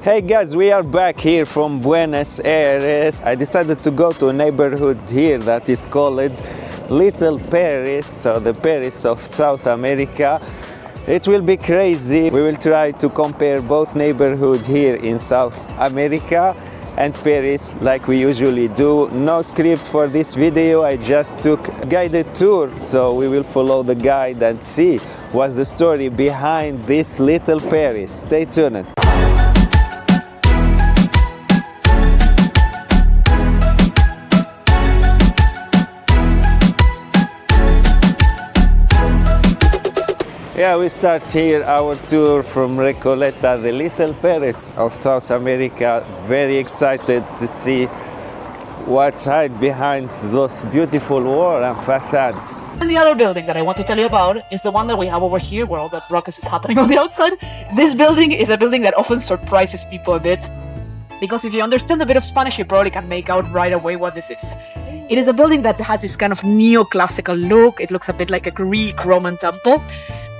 Hey guys, we are back here from Buenos Aires. I decided to go to a neighborhood here that is called Little Paris, so the Paris of South America. It will be crazy. We will try to compare both neighborhoods here in South America and Paris like we usually do. No script for this video, I just took a guided tour, so we will follow the guide and see what's the story behind this Little Paris. Stay tuned. Yeah, we start here our tour from Recoleta, the Little Paris of South America. Very excited to see what's hid behind those beautiful walls and facades. And the other building that I want to tell you about is the one that we have over here where all that ruckus is happening on the outside. This building is a building that often surprises people a bit, because if you understand a bit of Spanish, you probably can make out right away what this is. It is a building that has this kind of neoclassical look. It looks a bit like a Greek Roman temple.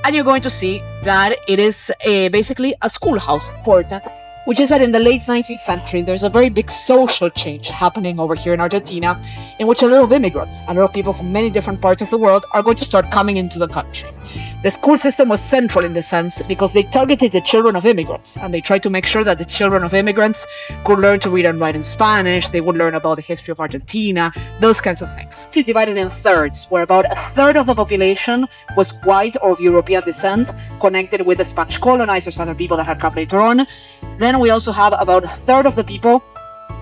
And you're going to see that it is basically a schoolhouse important, which is that in the late 19th century, there's a very big social change happening over here in Argentina, in which a lot of immigrants, a lot of people from many different parts of the world are going to start coming into the country. The school system was central in the sense because they targeted the children of immigrants, and they tried to make sure that the children of immigrants could learn to read and write in Spanish, they would learn about the history of Argentina, those kinds of things. It's divided in thirds, where about a third of the population was white or of European descent, connected with the Spanish colonizers and other people that had come later on. Then we also have about a third of the people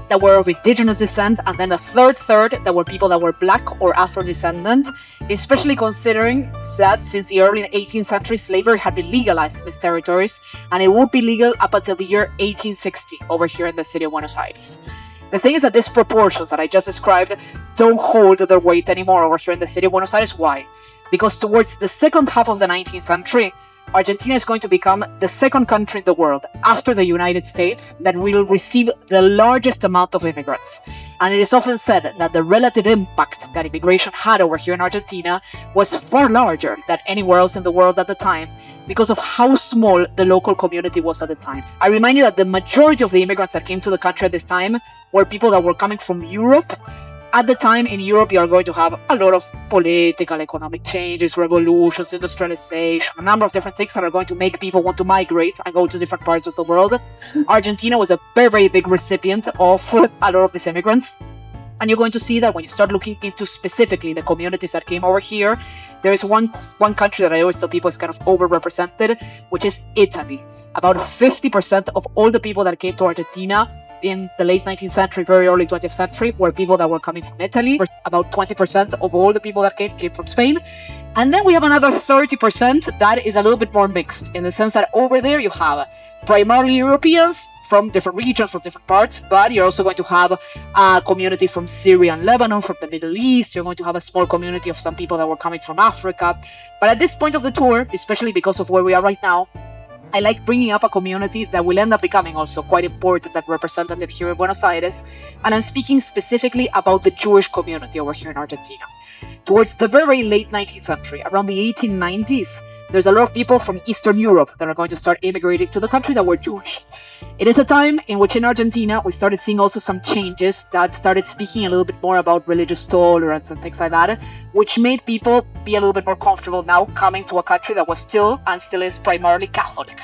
that were of indigenous descent, and then a third that were people that were black or Afro-descendant, especially considering that since the early 18th century, slavery had been legalized in these territories, and it would be legal up until the year 1860 over here in the city of Buenos Aires. The thing is that these proportions that I just described don't hold their weight anymore over here in the city of Buenos Aires. Why? Because towards the second half of the 19th century, Argentina is going to become the second country in the world after the United States that will receive the largest amount of immigrants. And it is often said that the relative impact that immigration had over here in Argentina was far larger than anywhere else in the world at the time because of how small the local community was at the time. I remind you that the majority of the immigrants that came to the country at this time were people that were coming from Europe. At the time in Europe, you are going to have a lot of political, economic changes, revolutions, industrialization, a number of different things that are going to make people want to migrate and go to different parts of the world. Argentina was a very, very big recipient of a lot of these immigrants. And you're going to see that when you start looking into specifically the communities that came over here, there is one country that I always tell people is kind of overrepresented, which is Italy. About 50% of all the people that came to Argentina in the late 19th century, very early 20th century, were people that were coming from Italy. About 20% of all the people that came from Spain. And then we have another 30% that is a little bit more mixed, in the sense that over there you have primarily Europeans from different regions, from different parts, but you're also going to have a community from Syria and Lebanon, from the Middle East. You're going to have a small community of some people that were coming from Africa. But at this point of the tour, especially because of where we are right now, I like bringing up a community that will end up becoming also quite important and representative here in Buenos Aires, and I'm speaking specifically about the Jewish community over here in Argentina. Towards the very late 19th century, around the 1890s, there's a lot of people from Eastern Europe that are going to start immigrating to the country that were Jewish. It is a time in which in Argentina we started seeing also some changes that started speaking a little bit more about religious tolerance and things like that, which made people be a little bit more comfortable now coming to a country that was still and still is primarily Catholic.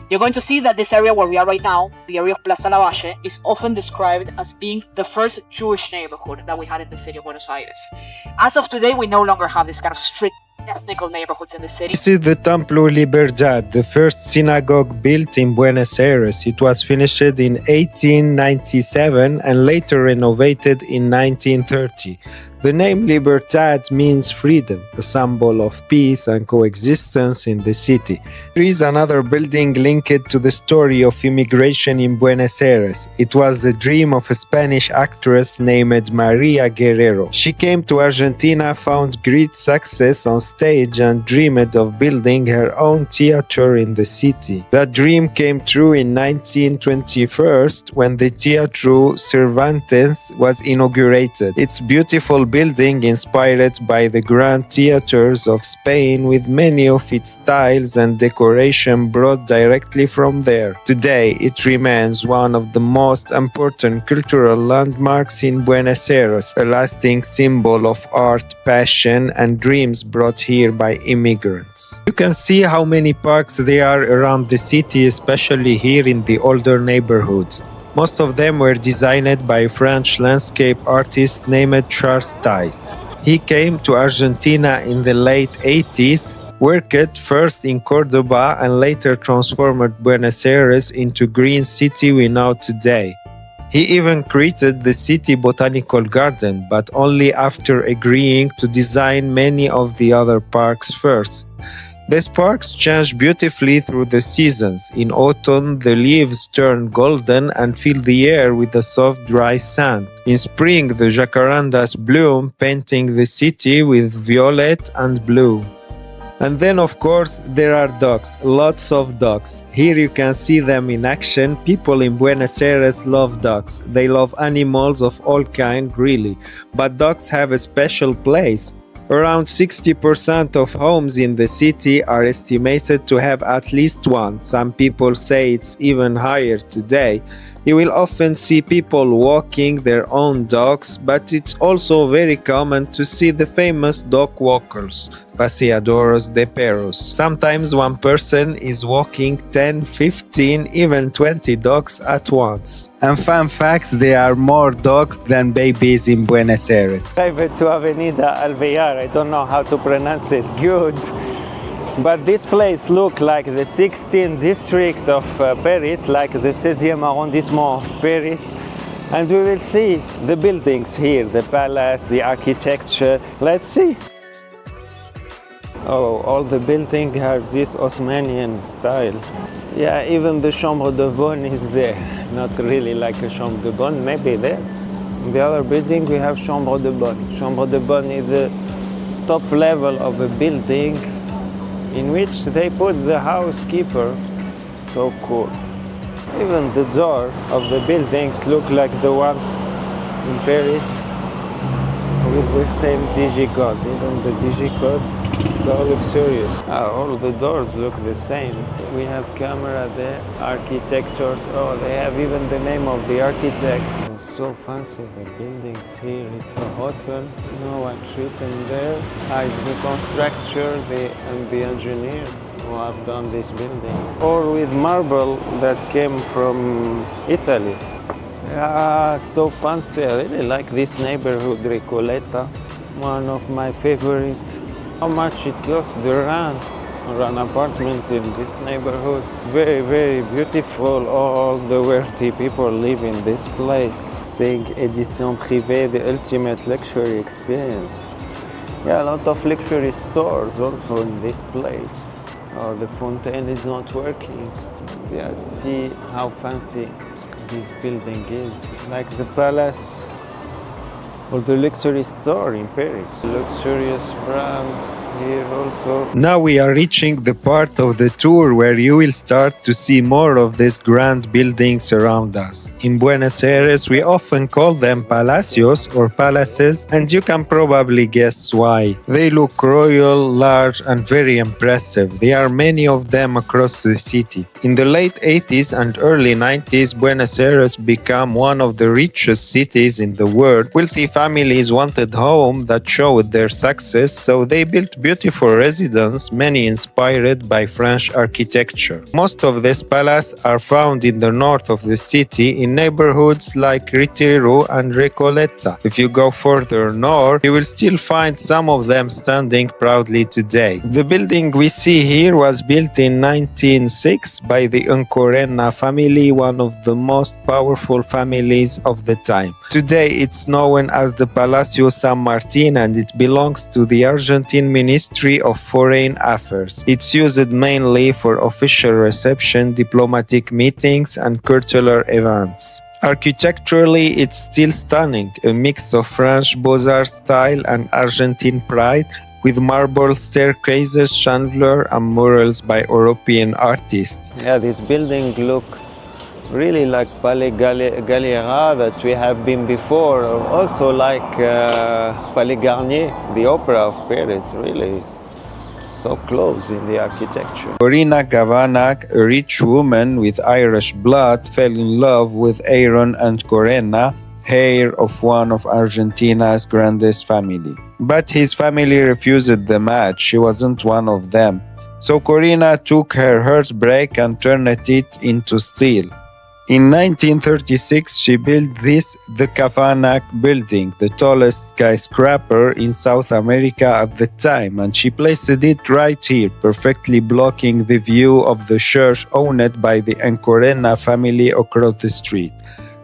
You're going to see that this area where we are right now, the area of Plaza Lavalle, is often described as being the first Jewish neighborhood that we had in the city of Buenos Aires. As of today, we no longer have this kind of strict ethnical neighborhoods in the city. This is the Templo Libertad, the first synagogue built in Buenos Aires. It was finished in 1897 and later renovated in 1930. The name Libertad means freedom, a symbol of peace and coexistence in the city. There is another building linked to the story of immigration in Buenos Aires. It was the dream of a Spanish actress named Maria Guerrero. She came to Argentina, found great success on stage and dreamed of building her own theater in the city. That dream came true in 1921 when the Teatro Cervantes was inaugurated. Its beautiful building inspired by the grand theaters of Spain, with many of its styles and decoration brought directly from there. Today, it remains one of the most important cultural landmarks in Buenos Aires, a lasting symbol of art, passion, and dreams brought here by immigrants. You can see how many parks there are around the city, especially here in the older neighborhoods. Most of them were designed by a French landscape artist named Charles Tys. He came to Argentina in the late 80s, worked first in Cordoba and later transformed Buenos Aires into green city we know today. He even created the city botanical garden, but only after agreeing to design many of the other parks first. These parks change beautifully through the seasons. In autumn, the leaves turn golden and fill the air with a soft, dry sand. In spring, the jacarandas bloom, painting the city with violet and blue. And then, of course, there are dogs, lots of dogs. Here you can see them in action. People in Buenos Aires love dogs. They love animals of all kinds, really. But dogs have a special place. Around 60% of homes in the city are estimated to have at least one. Some people say it's even higher today. You will often see people walking their own dogs, but it's also very common to see the famous dog walkers, paseadores de perros. Sometimes one person is walking 10, 15, even 20 dogs at once. And fun fact, there are more dogs than babies in Buenos Aires. Private to Avenida Alvear, I don't know how to pronounce it good. But this place looks like the 16th district of Paris, like the 16e arrondissement of Paris. And we will see the buildings here, the palace, the architecture. Let's see. Oh, all the building has this Osmanian style. Yeah, even the chambre de bonne is there. Not really like a chambre de bonne, maybe there. In the other building we have chambre de bonne. Chambre de bonne is the top level of a building in which they put the housekeeper. So cool. Even the door of the buildings look like the one in Paris with the same digicode. Even the digicode, so luxurious. All the doors look the same. We have camera there, architectures. Oh, they have even the name of the architects. So fancy, the buildings here. It's a hotel. You know what's written there? The constructor and the engineer who have done this building. Or with marble that came from Italy. Yeah, so fancy. I really like this neighborhood, Recoleta. One of my favorites. How much it costs the rent or an apartment in this neighborhood? It's very, very beautiful. All the wealthy people live in this place. Saying édition privée, the ultimate luxury experience. Yeah, a lot of luxury stores also in this place. Oh, the fountain is not working. Yeah, see how fancy this building is. Like the palace or the luxury store in Paris. Luxurious brand here also. Now we are reaching the part of the tour where you will start to see more of these grand buildings around us. In Buenos Aires, we often call them palacios or palaces, and you can probably guess why. They look royal, large, and very impressive. There are many of them across the city. In the late 80s and early 90s, Buenos Aires became one of the richest cities in the world. Wealthy families wanted homes that showed their success, so they built beautiful residences, many inspired by French architecture. Most of these palaces are found in the north of the city, in neighborhoods like Retiro and Recoleta. If you go further north, you will still find some of them standing proudly today. The building we see here was built in 1906 by the Anchorena family, one of the most powerful families of the time. Today it's known as the Palacio San Martín, and it belongs to the Argentine Ministry of Foreign Affairs. It's used mainly for official reception, diplomatic meetings, and cultural events. Architecturally, it's still stunning, a mix of French Beaux-Arts style and Argentine pride, with marble staircases, chandeliers, and murals by European artists. Yeah, this building looks really like Palais Galliera that we have been before, or also like Palais Garnier, the opera of Paris, really so close in the architecture. Corina Kavanagh, a rich woman with Irish blood, fell in love with Aaron Anchorena, heir of one of Argentina's grandest family. But his family refused the match. She wasn't one of them. So Corina took her heartbreak and turned it into steel. In 1936, she built the Kavanagh building, the tallest skyscraper in South America at the time, and she placed it right here, perfectly blocking the view of the church owned by the Anchorena family across the street.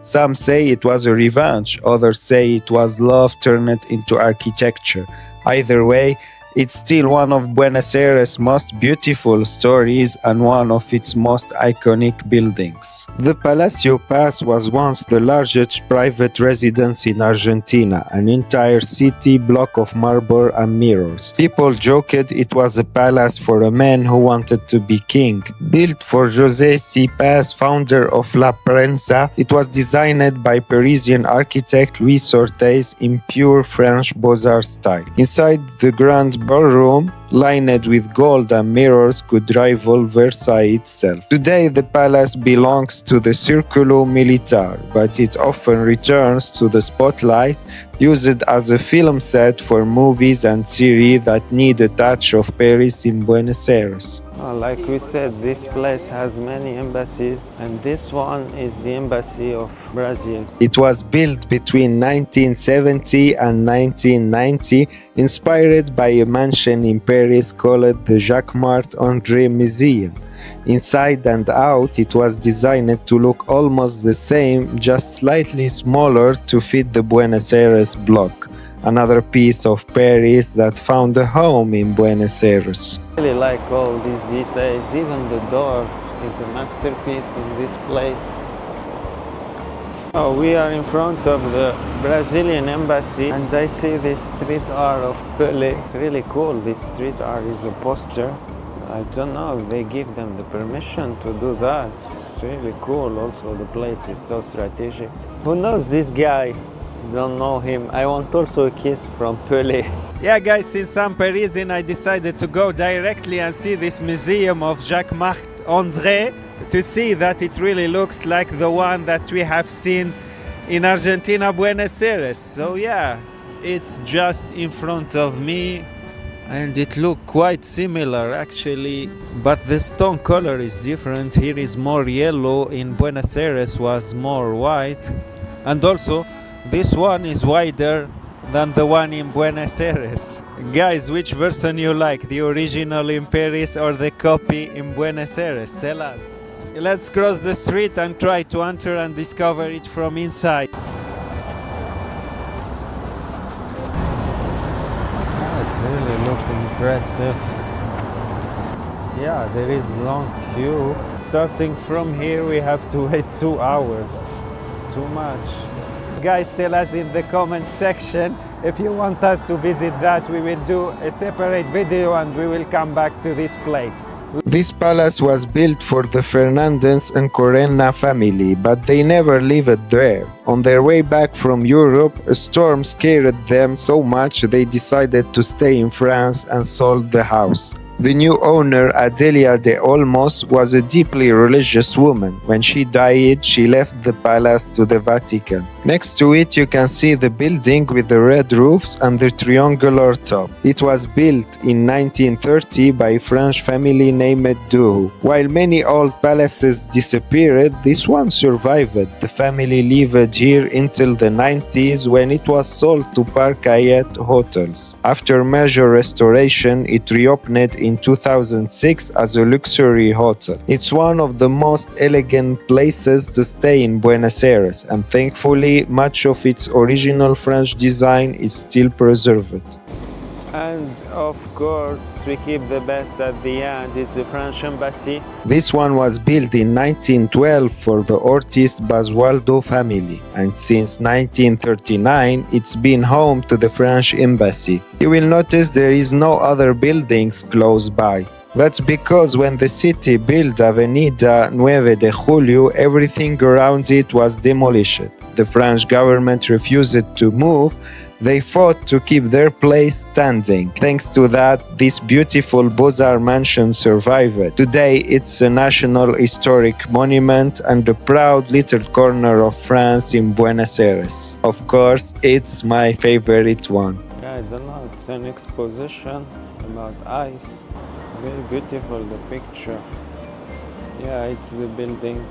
Some say it was a revenge, others say it was love turned into architecture. Either way, it's still one of Buenos Aires' most beautiful stories and one of its most iconic buildings. The Palacio Paz was once the largest private residence in Argentina, an entire city block of marble and mirrors. People joked it was a palace for a man who wanted to be king. Built for José C. Paz, founder of La Prensa, it was designed by Parisian architect Louis Sortes in pure French Beaux-Arts style. Inside the grand ballroom, lined with gold and mirrors, could rival Versailles itself. Today the palace belongs to the Circulo Militar, but it often returns to the spotlight, used as a film set for movies and series that need a touch of Paris in Buenos Aires. Like we said, this place has many embassies, and this one is the embassy of Brazil. It was built between 1970 and 1990, inspired by a mansion in Paris called the Jacquemart-André Museum. Inside and out, it was designed to look almost the same, just slightly smaller to fit the Buenos Aires block. Another piece of Paris that found a home in Buenos Aires. I really like all these details. Even the door is a masterpiece in this place. Oh, we are in front of the Brazilian embassy, and I see this street art of Pelé. It's really cool. This street art is a poster. I don't know if they give them the permission to do that. It's really cool. Also, the place is so strategic. Who knows this guy? Don't know him. I want also a kiss from Pelé. Yeah, guys, since I'm Parisian, I decided to go directly and see this museum of Jacquemart-André to see that it really looks like the one that we have seen in Argentina, Buenos Aires. So yeah, it's just in front of me, and it looks quite similar actually, but the stone color is different. Here is more yellow, in Buenos Aires was more white, and also this one is wider than the one in Buenos Aires. Guys, which version you like, the original in Paris or the copy in Buenos Aires? Tell us. Let's cross the street and try to enter and discover it from inside. It really looks impressive. Yeah, there is long queue. Starting from here, we have to wait 2 hours. Too much. Guys, tell us in the comment section if you want us to visit that. We will do a separate video and we will come back to this place. This palace was built for the Fernández Anchorena family, but they never lived there. On their way back from Europe, a storm scared them so much they decided to stay in France and sold the house. The new owner, Adelia de Olmos, was a deeply religious woman. When she died, she left the palace to the Vatican. Next to it, you can see the building with the red roofs and the triangular top. It was built in 1930 by a French family named Duhau. While many old palaces disappeared, this one survived. The family lived here until the 90s, when it was sold to Park Hyatt Hotels. After major restoration, it reopened in 2006 as a luxury hotel. It's one of the most elegant places to stay in Buenos Aires, and thankfully much of its original French design is still preserved. And of course, we keep the best at the end. It's the French embassy. This one was built in 1912 for the Ortiz Basualdo family, and since 1939 it's been home to the French embassy. You will notice there is no other buildings close by. That's because when the city built Avenida 9 de Julio, everything around it was demolished. The French government refused to move. They fought to keep their place standing. Thanks to that, this beautiful Beaux-Arts mansion survived. Today, it's a national historic monument and a proud little corner of France in Buenos Aires. Of course, it's my favorite one. Yeah, I don't know, it's an exposition about ice. Very beautiful, the picture. Yeah, it's the building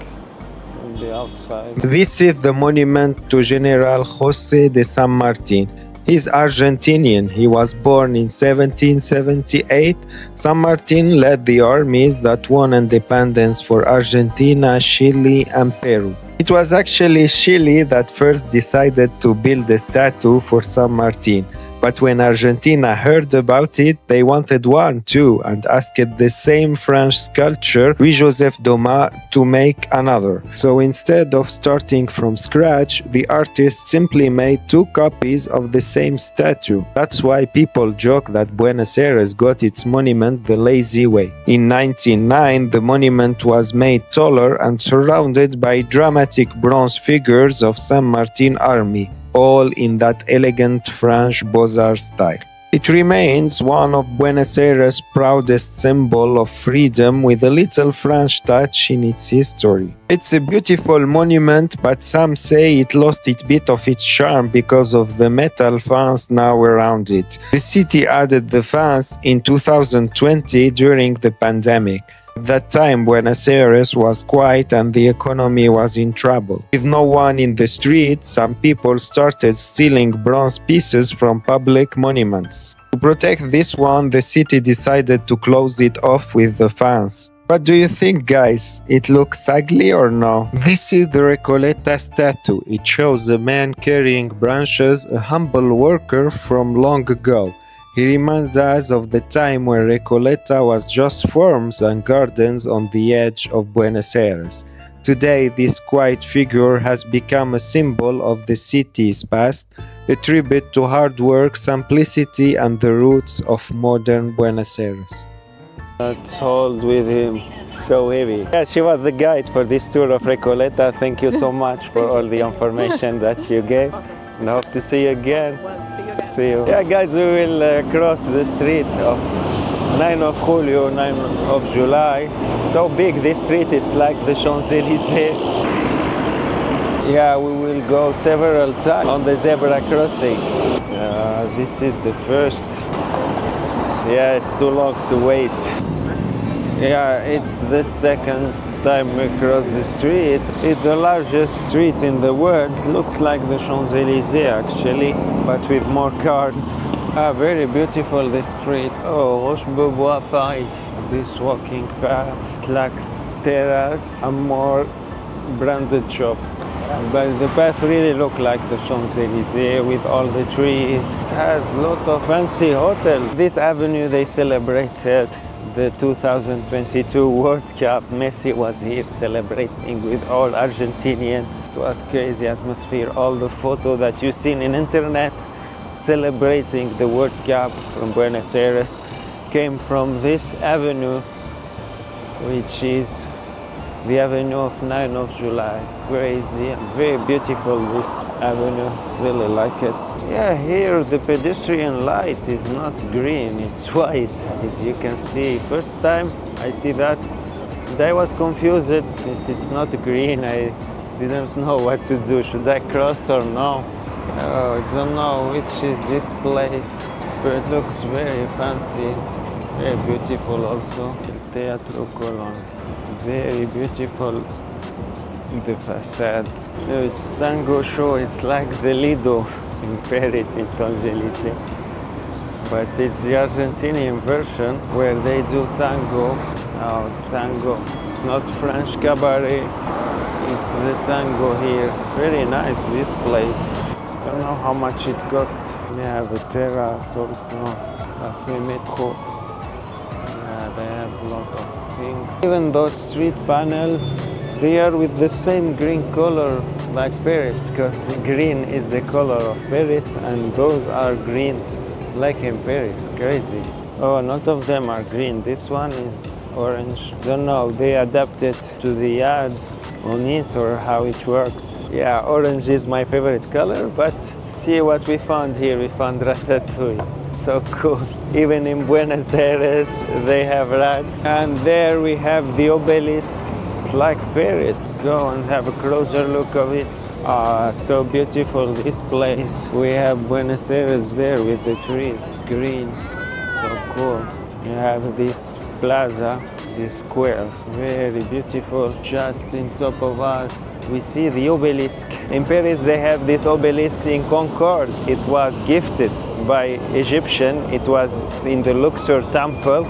from the outside. This is the monument to General José de San Martín. He's Argentinian. He was born in 1778. San Martín led the armies that won independence for Argentina, Chile, and Peru. It was actually Chile that first decided to build a statue for San Martín. But when Argentina heard about it, they wanted one too and asked the same French sculptor, Louis-Joseph Domas, to make another. So instead of starting from scratch, the artist simply made 2 copies of the same statue. That's why people joke that Buenos Aires got its monument the lazy way. In 1909, the monument was made taller and surrounded by dramatic bronze figures of San Martín army, all in that elegant French Beaux-Arts style. It remains one of Buenos Aires' proudest symbols of freedom with a little French touch in its history. It's a beautiful monument, but some say it lost a bit of its charm because of the metal fence now around it. The city added the fence in 2020 during the pandemic. At that time, Buenos Aires was quiet and the economy was in trouble. With no one in the streets, some people started stealing bronze pieces from public monuments. To protect this one, the city decided to close it off with the fence. What do you think, guys? It looks ugly or no? This is the Recoleta statue. It shows a man carrying branches, a humble worker from long ago. He reminds us of the time when Recoleta was just farms and gardens on the edge of Buenos Aires. Today, this quiet figure has become a symbol of the city's past, a tribute to hard work, simplicity, and the roots of modern Buenos Aires. Let's hold with him. So heavy. Yeah, she was the guide for this tour of Recoleta. Thank you so much for all the information that you gave. And I hope to see you again. Well, see you again. See you. Yeah, guys, we will cross the street of 9 of Julio, 9 of July. So big, this street is like the Champs-Élysées. Yeah, we will go several times on the zebra crossing. This is the first. Yeah, it's too long to wait. Yeah, it's the second time we cross the street. It's the largest street in the world. Looks like the Champs-Élysées actually, but with more cars. Very beautiful, this street. Oh, Roche-Beaubois, Paris. This walking path lacks terrace and more branded shop. But the path really looks like the Champs-Élysées with all the trees. It has a lot of fancy hotels. This avenue, they celebrated the 2022 World Cup. Messi was here celebrating with all Argentinian. It was crazy atmosphere. All the photo that you've seen in internet celebrating the World Cup from Buenos Aires came from this avenue, which is the avenue of 9 of July. Crazy and very beautiful, this avenue. Really like it. Yeah, here the pedestrian light is not green, it's white, as you can see. First time I see that, and I was confused. Since it's not green, I didn't know what to do. Should I cross or no? I don't know which is this place, but it looks very fancy, very beautiful also. Teatro Colón. Very beautiful, the facade. It's tango show. It's like the Lido in Paris, in Champs-Élysées. But it's the Argentinian version where they do tango. Now, tango. It's not French cabaret. It's the tango here. Very nice, this place. Don't know how much it costs. They have a terrace also. Paris Métro. Yeah, they have a lot of things. Even those street panels, they are with the same green color like Paris, because green is the color of Paris and those are green like in Paris. Crazy. Oh, none of them are green. This one is orange. Don't know, they adapted to the ads on it or how it works. Yeah, orange is my favorite color, but see what we found here. We found ratatouille. So cool. Even in Buenos Aires, they have rats. And there we have the obelisk. It's like Paris. Go and have a closer look of it. So beautiful, this place. We have Buenos Aires there with the trees, green. So cool. You have this plaza, this square, very beautiful. Just in top of us, we see the obelisk. In Paris, they have this obelisk in Concorde. It was gifted by Egyptian. It was in the Luxor temple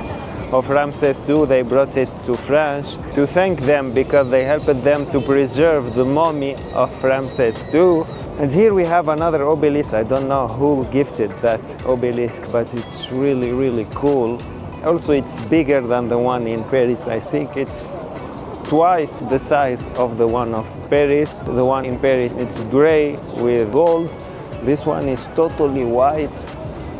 of Ramses II. They brought it to France to thank them because they helped them to preserve the mummy of Ramses II. And here we have another obelisk. I don't know who gifted that obelisk, but it's really, really cool. Also, it's bigger than the one in Paris. I think it's twice the size of the one of Paris. The one in Paris, it's gray with gold. This one is totally white,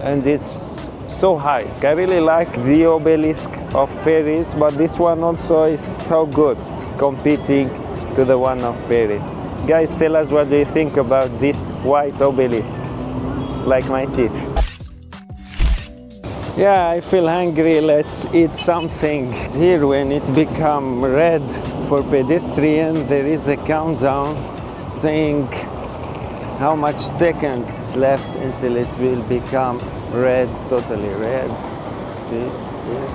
and it's so high. I really like the obelisk of Paris, but this one also is so good. It's competing to the one of Paris. Guys, tell us what do you think about this white obelisk, like my teeth. Yeah, I feel hungry. Let's eat something. Here, when it become red for pedestrian, there is a countdown saying how much seconds left until it will become red, totally red. See here?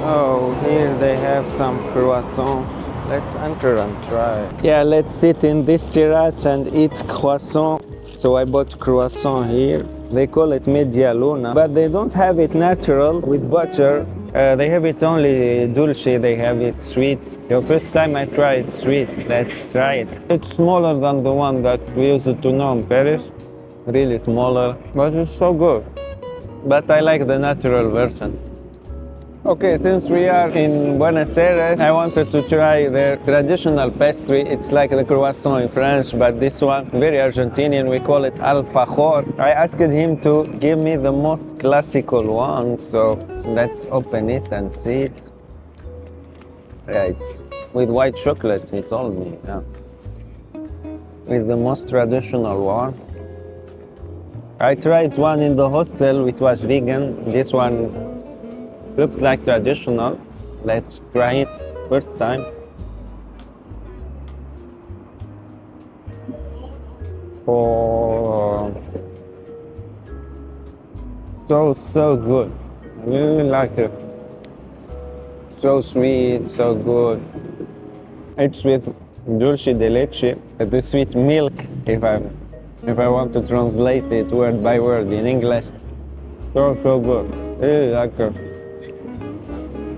Oh, here they have some croissant. Let's enter and try. Yeah, let's sit in this terrace and eat croissant. So I bought croissant here. They call it media luna, but they don't have it natural with butter. They have it only dulce, they have it sweet. The first time I tried sweet, let's try it. It's smaller than the one that we used to know in Paris. Really smaller, but it's so good. But I like the natural version. Okay, since we are in Buenos Aires, I wanted to try their traditional pastry. It's like the croissant in French, but this one, very Argentinian, we call it alfajor. I asked him to give me the most classical one, so let's open it and see it. Yeah, it's with white chocolate, he told me. Yeah. With the most traditional one. I tried one in the hostel, which was vegan. This one looks like traditional. Let's try it first time. Oh, so good. I really like it. So sweet, so good. It's with dulce de leche, the sweet milk, if I want to translate it word by word in English. So good. Really like it.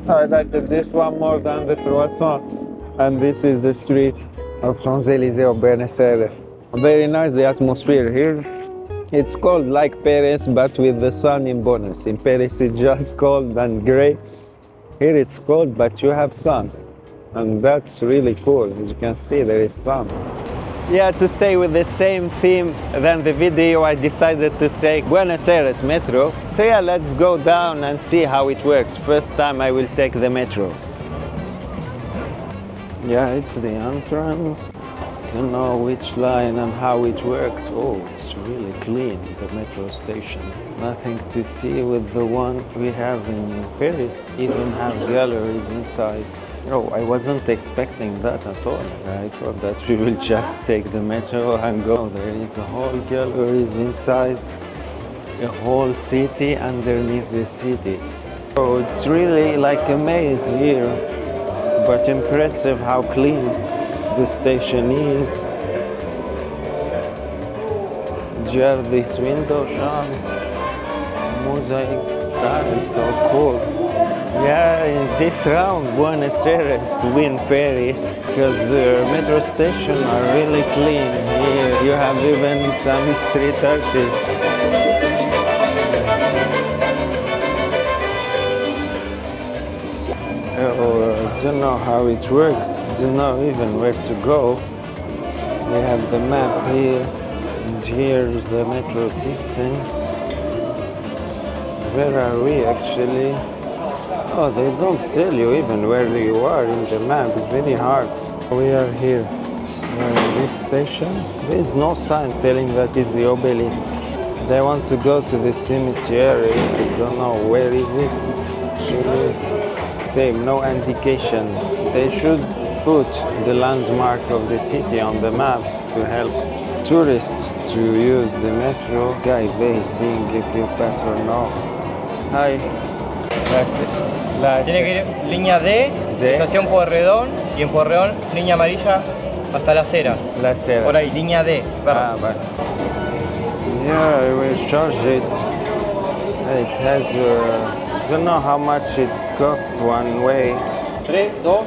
I like this one more than the croissant. And this is the street of Champs-Élysées of Buenos Aires. Very nice, the atmosphere here. It's cold like Paris, but with the sun in bonus. In Paris it's just cold and gray. Here it's cold, but you have sun. And that's really cool. As you can see, there is sun. Yeah, to stay with the same theme than the video, I decided to take Buenos Aires Metro. So yeah, let's go down and see how it works. First time I will take the metro. Yeah, it's the entrance. Don't know which line and how it works. Oh, it's really clean, the metro station. Nothing to see with the one we have in Paris. Even have galleries inside. Oh, I wasn't expecting that at all. I thought that we will just take the metro and go. There is a whole galleries inside, a whole city underneath the city. Oh, it's really like a maze here, but impressive how clean the station is. You have this window shop, mosaic style, so cool. Yeah, in this round, Buenos Aires win Paris because the metro stations are really clean. Here you have even some street artists. I don't know how it works. Don't know even where to go. We have the map here, and here's the metro system. Where are we actually? Oh, they don't tell you even where you are in the map. It's very hard. We are here. We are in this station. There is no sign telling that is the obelisk. They want to go to the cemetery. I don't know where is it. Actually, same, no indication. They should put the landmark of the city on the map to help tourists to use the metro. Guy, they seeing if you pass or no. Hi. Tiene que ir línea D, estación Pueyrredón, y en Pueyrredón, línea amarilla hasta Las Heras. Las Heras. Por ahí, línea D. Ah, vale. Yeah, I will charge it. It has, I don't know how much it costs one way. 3, 2.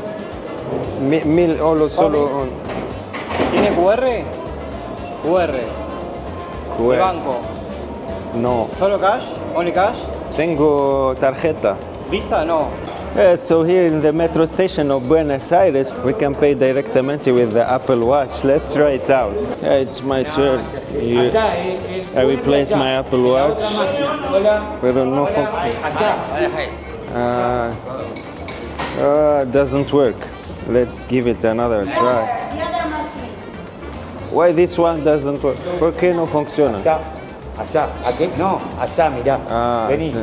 Solo un. ¿Tiene QR? QR. ¿De banco? No. ¿Solo cash? ¿Only cash? Tengo tarjeta. ¿Visa? No. So here in the metro station of Buenos Aires, we can pay directamente with the Apple Watch. Let's try it out. Yeah, it's my turn. I will place my Apple Watch, pero no doesn't work. Let's give it another try. Why this one doesn't work? ¿Por qué no funciona? Allá, aquí, no, allá, mirá. Vení. Sí.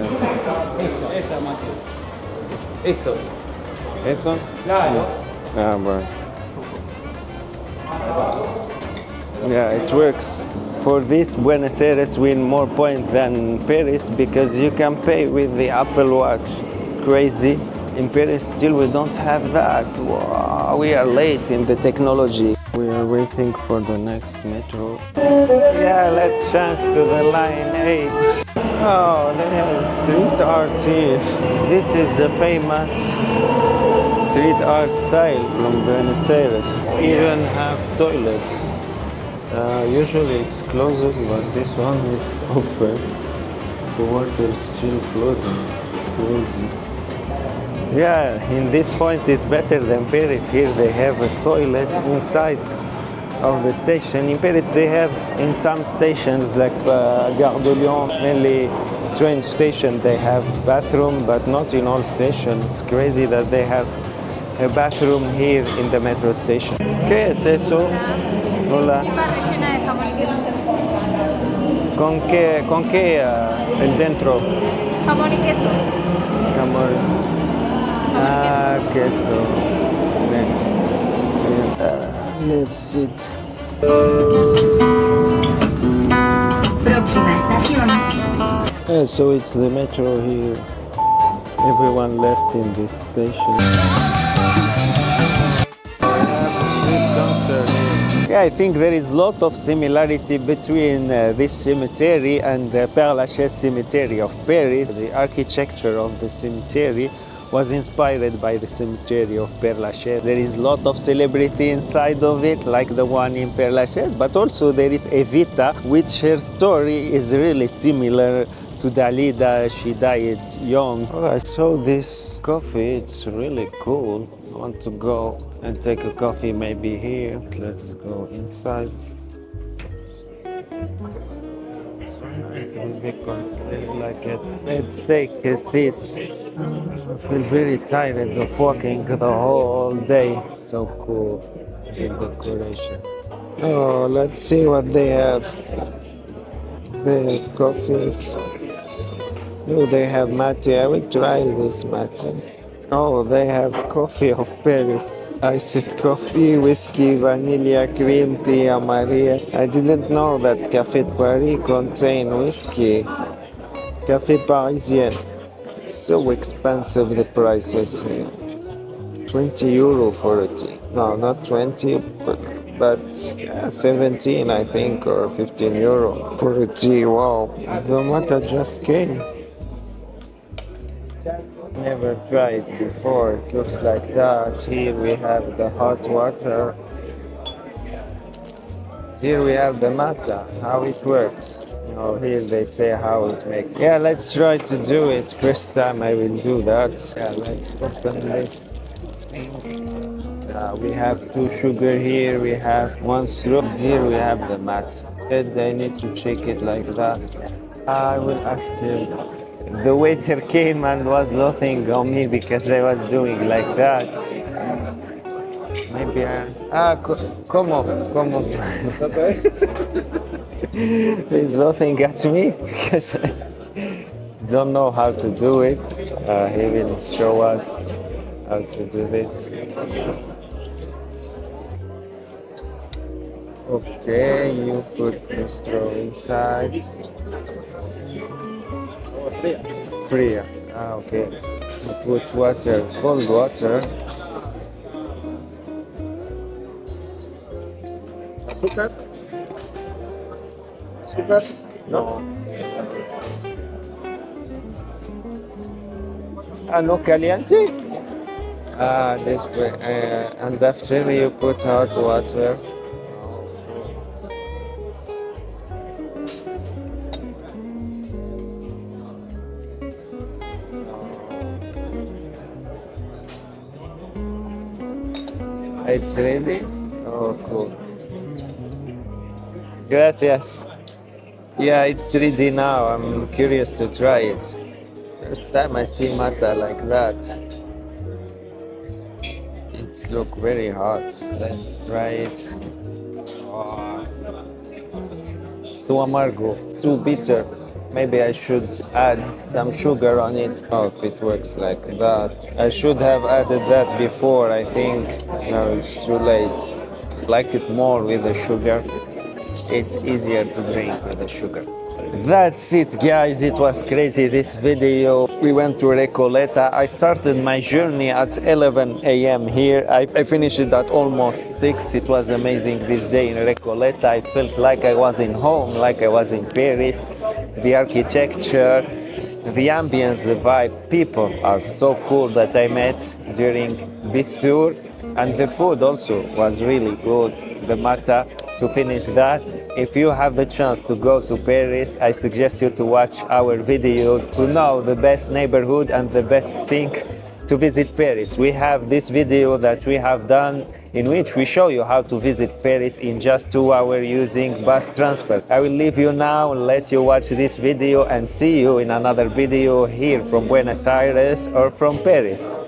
Esa máquina. Estos. ¿Eso? Claro. Ah, bueno. Yeah, it works. For this, Buenos Aires win more points than Paris because you can pay with the Apple Watch. It's crazy. In Paris, still we don't have that. Wow, we are late in the technology. We are waiting for the next metro. Yeah, let's chance to the line H. Oh, they have street art here. This is a famous street art style from Buenos Aires. Even have toilets. Usually it's closed, but this one is open. The water is still floating. Crazy. Yeah, in this point it's better than Paris. Here they have a toilet inside of the station. In Paris they have in some stations like Gare de Lyon, mainly train station, they have bathroom, but not in all stations. It's crazy that they have a bathroom here in the metro station. ¿Qué es eso? Hola. Rellena de jamón y queso. ¿Con qué el dentro? Jamón y queso. Jamón. Ah, queso. Let's sit. Próxima estación. So it's the metro here. Everyone left in this station. Yeah, I think there is a lot of similarity between this cemetery and the Père Lachaise cemetery of Paris. The architecture of the cemetery was inspired by the cemetery of Père Lachaise. There is a lot of celebrity inside of it, like the one in Père Lachaise, but also there is Evita, which her story is really similar to Dalida. She died young. Oh, I saw this coffee, it's really cool. I want to go and take a coffee maybe here. Let's go inside. It's really cool. I like it. Let's take a seat. I feel very tired of walking the whole day. So cool, the decoration. Oh, let's see what they have. They have coffees. Oh, they have mate. I will try this mate. Oh, they have coffee of Paris. Iced coffee, whiskey, vanilla, cream, tea, Maria. I didn't know that Café de Paris contained whiskey. Café Parisian. It's so expensive, the prices here. 20 euro for a tea. No, not 20, but yeah, 17, I think, or 15 euro for a tea. Wow, the mate just came. Never tried before. It looks like that. Here we have the hot water. Here we have the mata, how it works. Oh, here they say how it makes. Yeah, let's try to do it. First time I will do that. Yeah, let's open this. We have 2 sugar here. We have 1 syrup. Here we have the mat. And I need to shake it like that. I will ask him The waiter came and was laughing on me because I was doing like that. Maybe como. He's laughing at me because I don't know how to do it. He will show us how to do this. Okay, you put the straw inside. Fria. Okay. You put water, cold water. Azúcar. Azúcar. No. No caliente? This way. And after you put hot water. It's ready? Oh, cool. Gracias. Yeah, it's ready now. I'm curious to try it. First time I see mata like that. It's look very hot. Let's try it. Oh. It's too amargo, too bitter. Maybe I should add some sugar on it. Oh, if it works like that. I should have added that before, I think. No, it's too late. Like it more with the sugar. It's easier to drink with the sugar. That's it, guys. It was crazy, this video. We went to Recoleta. I started my journey at 11 a.m. here. I finished it at almost 6. It was amazing this day in Recoleta. I felt like I was in home, like I was in Paris. The architecture, the ambience, the vibe. People are so cool that I met during this tour. And the food also was really good. The mata, to finish that. If you have the chance to go to Paris, I suggest you to watch our video to know the best neighborhood and the best thing to visit Paris. We have this video that we have done in which we show you how to visit Paris in just 2 hours using bus transport. I will leave you now, let you watch this video and see you in another video here from Buenos Aires or from Paris.